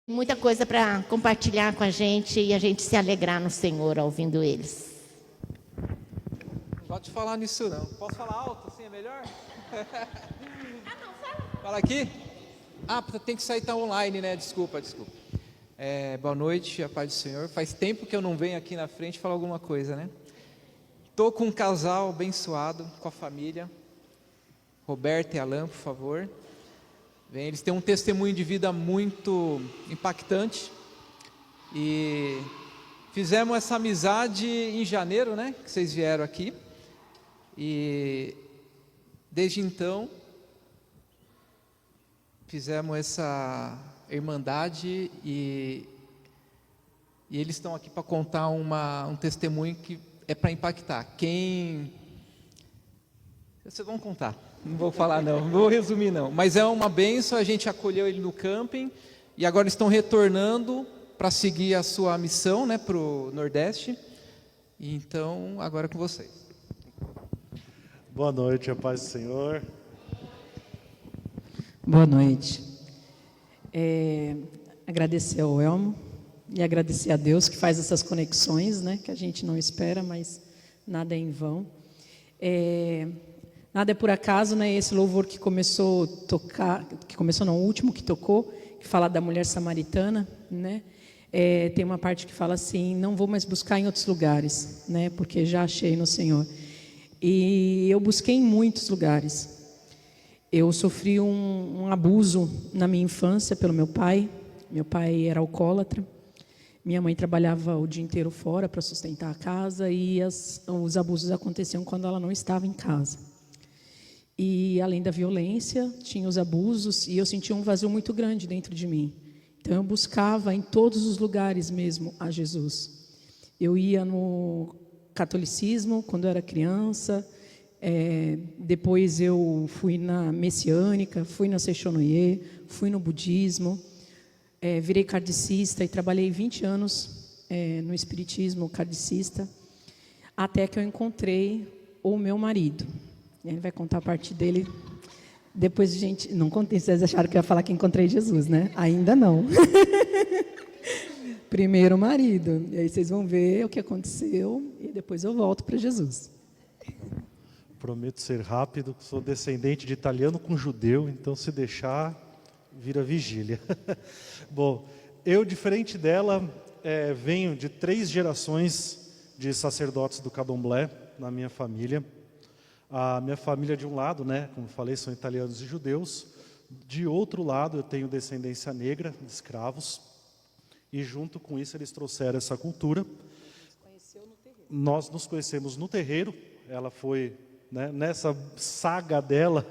Muita coisa para compartilhar com a gente e a gente se alegrar no Senhor ouvindo eles. Não pode falar nisso não. Posso falar alto assim, é melhor? Fala aqui? Tem que sair, tá online, né? Desculpa. Boa noite, a paz do Senhor. Faz tempo que eu não venho aqui na frente falar alguma coisa, né? Tô com um casal abençoado, com a família. Roberto e Alan, por favor. Bem, eles têm um testemunho de vida muito impactante. E fizemos essa amizade em janeiro, né? Que vocês vieram aqui. E desde então fizemos essa irmandade e eles estão aqui para contar um testemunho que é para impactar. Vocês vão contar, não vou falar não vou resumir não, mas é uma bênção. A gente acolheu ele no camping e agora estão retornando para seguir a sua missão, né, para o Nordeste. Então agora é com vocês. Boa noite, a paz do Senhor. Boa noite. Agradecer ao Elmo e agradecer a Deus que faz essas conexões, né, que a gente não espera, mas nada é em vão. Nada é por acaso, né? Esse louvor que começou a tocar, o último que tocou, que fala da mulher samaritana, né? Tem uma parte que fala assim: não vou mais buscar em outros lugares, né? Porque já achei no Senhor. E eu busquei em muitos lugares. Eu sofri um abuso na minha infância pelo meu pai. Meu pai era alcoólatra. Minha mãe trabalhava o dia inteiro fora para sustentar a casa e os abusos aconteciam quando ela não estava em casa. E além da violência, tinha os abusos e eu sentia um vazio muito grande dentro de mim. Então eu buscava em todos os lugares mesmo a Jesus. Eu ia no catolicismo quando eu era criança, depois eu fui na messiânica, fui na Sechonoye, fui no budismo, virei kardecista e trabalhei 20 anos no espiritismo kardecista, até que eu encontrei o meu marido. Ele vai contar a parte dele. Depois, gente, não contei, vocês acharam que eu ia falar que encontrei Jesus, né? Ainda não. Primeiro marido. E aí vocês vão ver o que aconteceu e depois eu volto para Jesus. Prometo ser rápido, sou descendente de italiano com judeu, então se deixar, vira vigília. Bom, eu, diferente dela, venho de 3 gerações de sacerdotes do Candomblé na minha família. A minha família, de um lado, né, como falei, são italianos e judeus. De outro lado, eu tenho descendência negra, de escravos. E junto com isso, eles trouxeram essa cultura. Nós nos conhecemos no terreiro. Ela foi, né, nessa saga dela,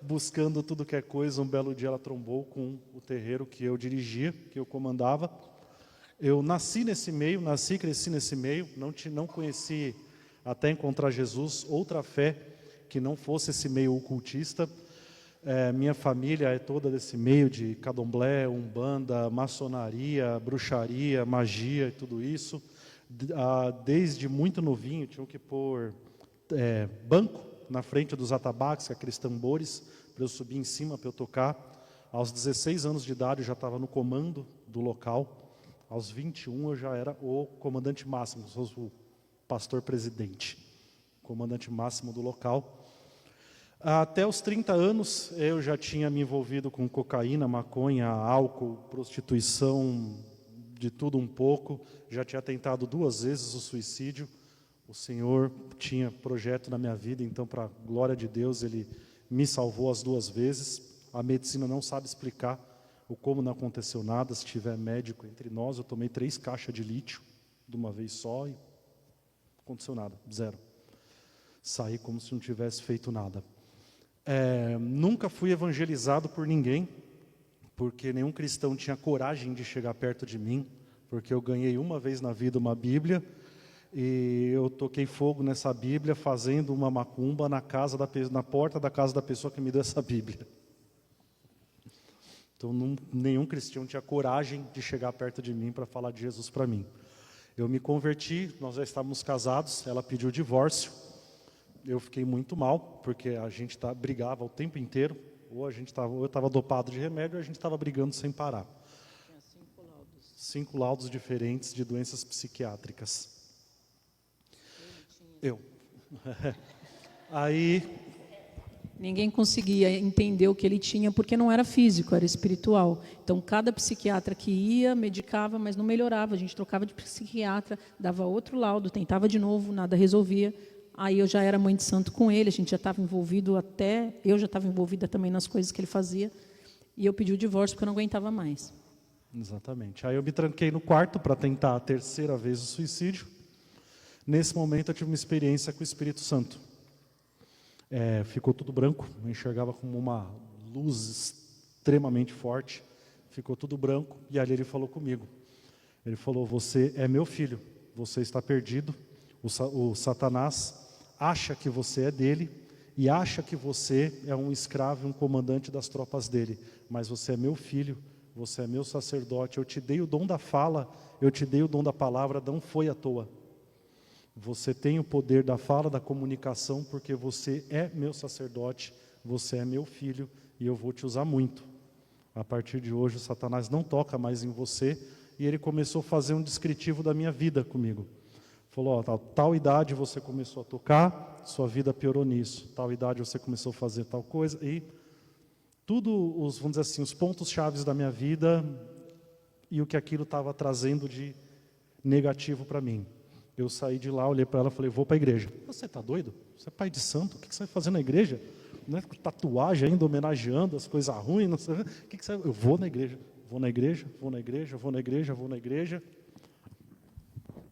buscando tudo que é coisa. Um belo dia ela trombou com o terreiro que eu dirigia, que eu comandava. Eu nasci nesse meio, cresci nesse meio. Não conheci, até encontrar Jesus, outra fé que não fosse esse meio ocultista. Minha família é toda desse meio de candomblé, umbanda, maçonaria, bruxaria, magia e tudo isso. Desde muito novinho tinham que pôr banco na frente dos atabaques, aqueles tambores, para eu subir em cima, para eu tocar. Aos 16 anos de idade eu já estava no comando do local. Aos 21 eu já era o comandante máximo, o pastor presidente, comandante máximo do local. Até os 30 anos eu já tinha me envolvido com cocaína, maconha, álcool, prostituição, de tudo um pouco. Já tinha tentado 2 vezes o suicídio. O Senhor tinha projeto na minha vida, então, para a glória de Deus, Ele me salvou as 2 vezes. A medicina não sabe explicar o como não aconteceu nada. Se tiver médico entre nós, eu tomei 3 caixas de lítio de uma vez só e não aconteceu nada, 0. Saí como se não tivesse feito nada. Nunca fui evangelizado por ninguém, porque nenhum cristão tinha coragem de chegar perto de mim, porque eu ganhei uma vez na vida uma Bíblia, e eu toquei fogo nessa Bíblia fazendo uma macumba na porta da casa da pessoa que me deu essa Bíblia. Então nenhum cristão tinha coragem de chegar perto de mim para falar de Jesus para mim. Eu me converti, nós já estávamos casados, ela pediu o divórcio. Eu fiquei muito mal, porque a gente brigava o tempo inteiro. Ou eu estava dopado de remédio, ou a gente estava brigando sem parar. 5 laudos diferentes de doenças psiquiátricas. Eu. Aí... Ninguém conseguia entender o que ele tinha, porque não era físico, era espiritual. Então, cada psiquiatra que ia, medicava, mas não melhorava. A gente trocava de psiquiatra, dava outro laudo, tentava de novo, nada resolvia. Aí eu já era mãe de santo com ele, a gente já estava envolvido até... Eu já estava envolvida também nas coisas que ele fazia. E eu pedi o divórcio porque eu não aguentava mais. Exatamente. Aí eu me tranquei no quarto para tentar a 3ª vez o suicídio. Nesse momento eu tive uma experiência com o Espírito Santo. Ficou tudo branco, eu enxergava como uma luz extremamente forte. Ficou tudo branco e ali ele falou comigo. Ele falou: você é meu filho, você está perdido. O Satanás acha que você é dele e acha que você é um escravo e um comandante das tropas dele. Mas você é meu filho, você é meu sacerdote, eu te dei o dom da fala, eu te dei o dom da palavra, não foi à toa. Você tem o poder da fala, da comunicação, porque você é meu sacerdote, você é meu filho e eu vou te usar muito. A partir de hoje o Satanás não toca mais em você. E ele começou a fazer um descritivo da minha vida comigo. Falou: ó, tal idade você começou a tocar, sua vida piorou nisso. Tal idade você começou a fazer tal coisa. E tudo, vamos dizer assim, os pontos chaves da minha vida e o que aquilo estava trazendo de negativo para mim. Eu saí de lá, olhei para ela e falei: vou para a igreja. Você está doido? Você é pai de santo? O que você vai fazer na igreja? Não é tatuagem ainda, homenageando as coisas ruins? Não sei. O que você vai... Eu vou na igreja. Vou na igreja, vou na igreja, vou na igreja, vou na igreja.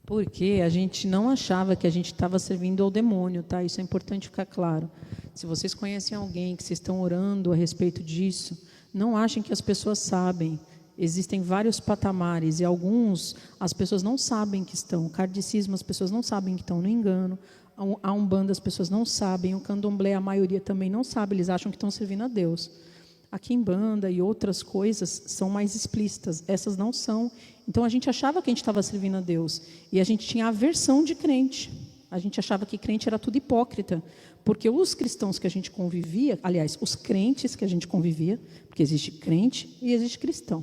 Porque a gente não achava que a gente estava servindo ao demônio, tá? Isso é importante ficar claro. Se vocês conhecem alguém que vocês estão orando a respeito disso, não achem que as pessoas sabem. Existem vários patamares e alguns as pessoas não sabem que estão. O kardecismo as pessoas não sabem que estão no engano. A Umbanda as pessoas não sabem. O Candomblé a maioria também não sabe. Eles acham que estão servindo a Deus. A Quimbanda e outras coisas são mais explícitas. Essas não são. Então a gente achava que a gente estava servindo a Deus. E a gente tinha aversão de crente. A gente achava que crente era tudo hipócrita. Porque os cristãos que a gente convivia, aliás, os crentes que a gente convivia, porque existe crente e existe cristão.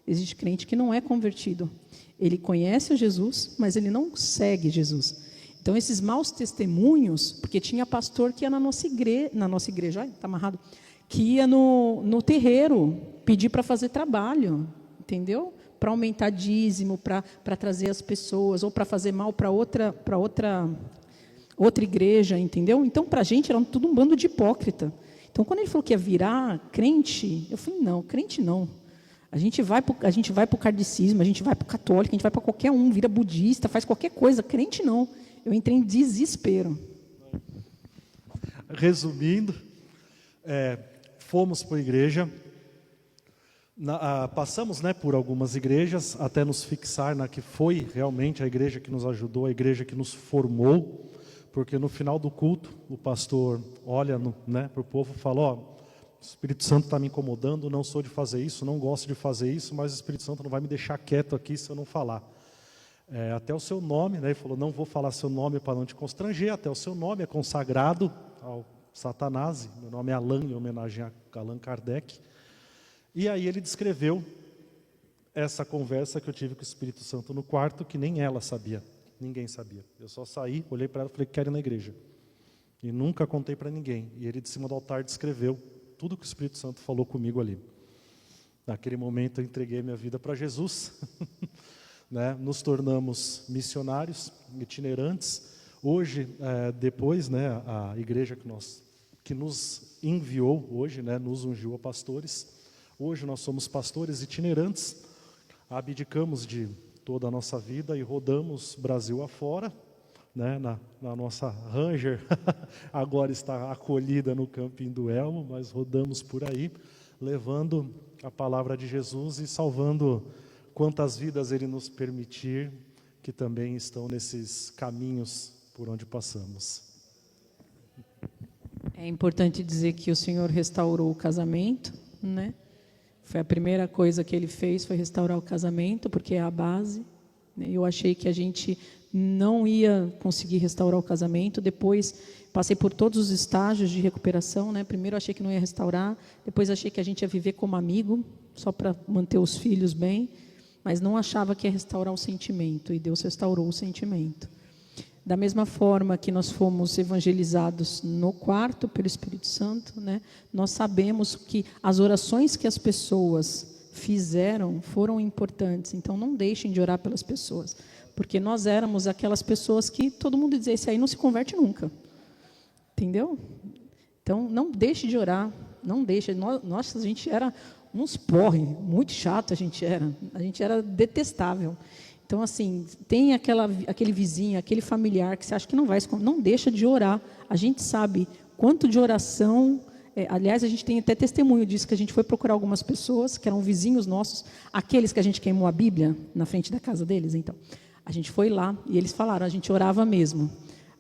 Existe crente que não é convertido. Ele conhece o Jesus, mas ele não segue Jesus. Então, esses maus testemunhos, porque tinha pastor que ia na nossa igreja, está amarrado, que ia no terreiro pedir para fazer trabalho, entendeu? Para aumentar dízimo, para trazer as pessoas, ou para fazer mal para outra igreja, entendeu? Então, para a gente, era tudo um bando de hipócrita. Então, quando ele falou que ia virar crente, eu falei: não, crente não. A gente vai para o kardecismo, a gente vai para o católico, a gente vai para qualquer um, vira budista, faz qualquer coisa. Crente não. Eu entrei em desespero. Resumindo, fomos para a igreja, passamos por algumas igrejas, até nos fixar na que foi realmente a igreja que nos ajudou, a igreja que nos formou, porque no final do culto, o pastor olha para o povo e fala: ó, o Espírito Santo está me incomodando, não sou de fazer isso, não gosto de fazer isso, mas o Espírito Santo não vai me deixar quieto aqui se eu não falar. Até o seu nome, ele falou: não vou falar seu nome para não te constranger, até o seu nome é consagrado ao Satanás, meu nome é Allan, em homenagem a Allan Kardec. E aí ele descreveu essa conversa que eu tive com o Espírito Santo no quarto, que nem ela sabia, ninguém sabia. Eu só saí, olhei para ela e falei: quero ir na igreja. E nunca contei para ninguém. E ele de cima do altar descreveu tudo que o Espírito Santo falou comigo ali. Naquele momento eu entreguei minha vida para Jesus, nos tornamos missionários, itinerantes. Hoje, depois, a igreja que nos enviou hoje, nos ungiu a pastores. Hoje nós somos pastores itinerantes, abdicamos de toda a nossa vida e rodamos Brasil afora. Na nossa Ranger, agora está acolhida no Camping do Elmo, mas rodamos por aí, levando a palavra de Jesus e salvando quantas vidas Ele nos permitir, que também estão nesses caminhos por onde passamos. É importante dizer que o Senhor restaurou o casamento, Foi a primeira coisa que Ele fez, foi restaurar o casamento, porque é a base. Eu achei que a gente não ia conseguir restaurar o casamento. Depois passei por todos os estágios de recuperação, Primeiro achei que não ia restaurar, depois achei que a gente ia viver como amigo, só para manter os filhos bem. mas não achava que ia restaurar o sentimento, e Deus restaurou o sentimento. Da mesma forma que nós fomos evangelizados no quarto pelo Espírito Santo, né, nós sabemos que as orações que as pessoas fizeram foram importantes. Então, não deixem de orar pelas pessoas, porque nós éramos aquelas pessoas que todo mundo dizia, esse aí não se converte nunca. Entendeu? Então, não deixe de orar, não deixe. Nossa, a gente era uns porre, muito chato a gente era detestável. Então, assim, tem aquele vizinho, aquele familiar que você acha que não vai, não deixa de orar. A gente sabe quanto de oração, aliás, a gente tem até testemunho disso, que a gente foi procurar algumas pessoas, que eram vizinhos nossos, aqueles que a gente queimou a Bíblia na frente da casa deles. Então, a gente foi lá e eles falaram, a gente orava mesmo.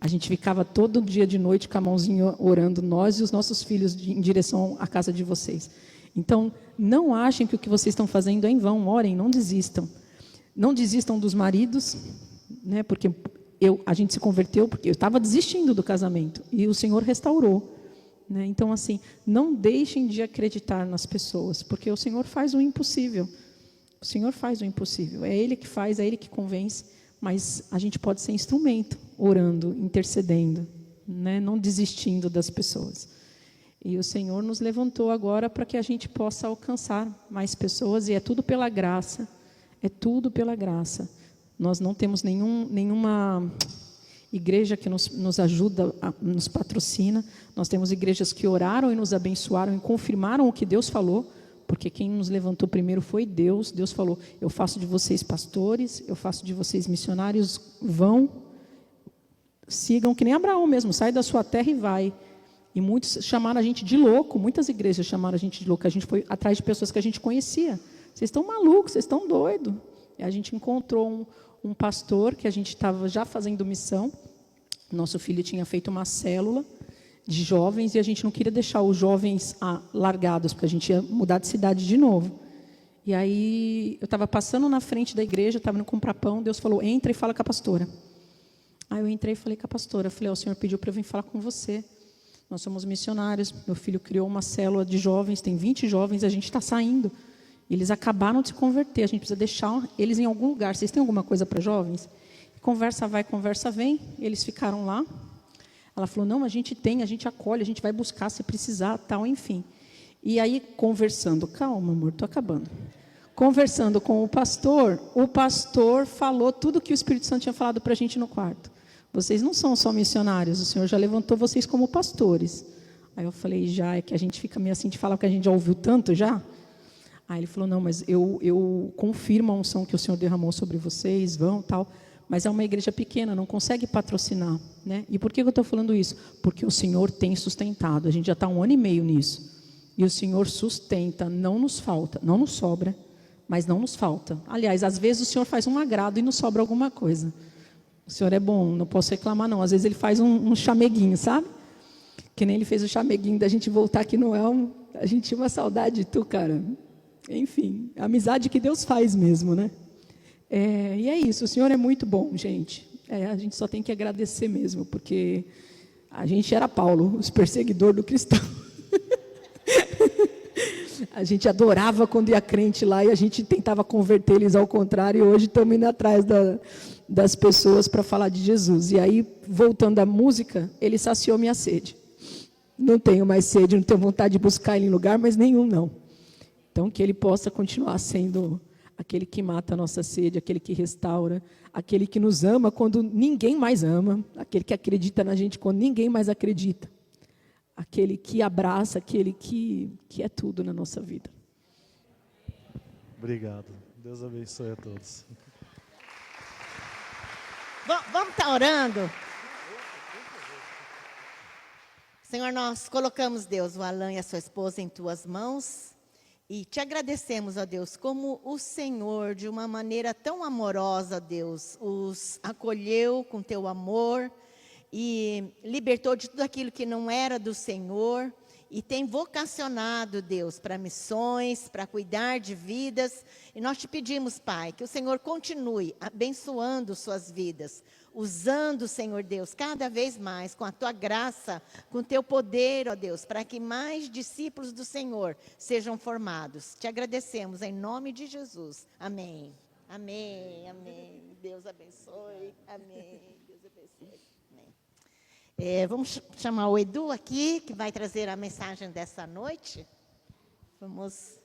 A gente ficava todo dia de noite com a mãozinha orando, nós e os nossos filhos, em direção à casa de vocês. Então, não achem que o que vocês estão fazendo é em vão, orem, não desistam. Não desistam dos maridos, né, porque a gente se converteu, porque eu estava desistindo do casamento, e o Senhor restaurou. Né? Então, assim, não deixem de acreditar nas pessoas, porque o Senhor faz o impossível. O Senhor faz o impossível. É Ele que faz, é Ele que convence, mas a gente pode ser instrumento, orando, intercedendo, né, não desistindo das pessoas. E o Senhor nos levantou agora para que a gente possa alcançar mais pessoas, e é tudo pela graça. É tudo pela graça. Nós não temos nenhuma igreja que nos ajuda, nos patrocina. Nós temos igrejas que oraram e nos abençoaram e confirmaram o que Deus falou, porque quem nos levantou primeiro foi Deus. Deus falou, eu faço de vocês pastores, eu faço de vocês missionários, vão, sigam, que nem Abraão mesmo, sai da sua terra e vai. E muitos chamaram a gente de louco, muitas igrejas chamaram a gente de louco, a gente foi atrás de pessoas que a gente conhecia. Vocês estão malucos, vocês estão doidos. E a gente encontrou um pastor que a gente estava já fazendo missão. Nosso filho tinha feito uma célula de jovens e a gente não queria deixar os jovens largados, porque a gente ia mudar de cidade de novo. E aí eu estava passando na frente da igreja, estava indo comprar pão, Deus falou, entra e fala com a pastora. Aí eu entrei e falei com a pastora, falei, o Senhor pediu para eu vir falar com você. Nós somos missionários, meu filho criou uma célula de jovens, tem 20 jovens, a gente está saindo. Eles acabaram de se converter, a gente precisa deixar eles em algum lugar. Vocês têm alguma coisa para jovens? Conversa vai, conversa vem. Eles ficaram lá. Ela falou, não, a gente acolhe, a gente vai buscar se precisar, tal, enfim. E aí, conversando, calma, amor, estou acabando. Conversando com o pastor falou tudo que o Espírito Santo tinha falado para a gente no quarto. Vocês não são só missionários, o Senhor já levantou vocês como pastores. Aí eu falei, já, é que a gente fica meio assim de falar que a gente já ouviu tanto já. Aí ele falou, não, mas eu confirmo a unção que o Senhor derramou sobre vocês, vão, tal. Mas é uma igreja pequena, não consegue patrocinar. Né? E por que eu estou falando isso? Porque o Senhor tem sustentado, a gente já está 1 ano e meio nisso. E o Senhor sustenta, não nos falta, não nos sobra, mas não nos falta. Aliás, às vezes o Senhor faz um agrado e nos sobra alguma coisa. O Senhor é bom, não posso reclamar não. Às vezes Ele faz um chameguinho, sabe? Que nem Ele fez o chameguinho da gente voltar aqui no Elmo. A gente tinha uma saudade de tu, cara. Enfim, a amizade que Deus faz mesmo, né? E é isso, o Senhor é muito bom, gente. A gente só tem que agradecer mesmo, porque a gente era Paulo, os perseguidores do cristão. A gente adorava quando ia crente lá e a gente tentava converter eles ao contrário, e hoje estamos indo atrás das pessoas para falar de Jesus. E aí, voltando à música, Ele saciou minha sede. Não tenho mais sede, não tenho vontade de buscar Ele em lugar, mas nenhum não. Então, que Ele possa continuar sendo aquele que mata a nossa sede, aquele que restaura, aquele que nos ama quando ninguém mais ama, aquele que acredita na gente quando ninguém mais acredita, aquele que abraça, aquele que é tudo na nossa vida. Obrigado. Deus abençoe a todos. Vamos estar orando? Senhor, nós colocamos, Deus, o Alan e a sua esposa em tuas mãos e te agradecemos, ó Deus, como o Senhor, de uma maneira tão amorosa, Deus, os acolheu com teu amor e libertou de tudo aquilo que não era do Senhor e tem vocacionado, Deus, para missões, para cuidar de vidas. E nós te pedimos, Pai, que o Senhor continue abençoando suas vidas, usando, Senhor Deus, cada vez mais com a tua graça, com o teu poder, ó Deus, para que mais discípulos do Senhor sejam formados. Te agradecemos em nome de Jesus. Amém. Amém, amém. Deus abençoe. Amém. Deus abençoe. Amém. Vamos chamar o Edu aqui, que vai trazer a mensagem dessa noite. Vamos.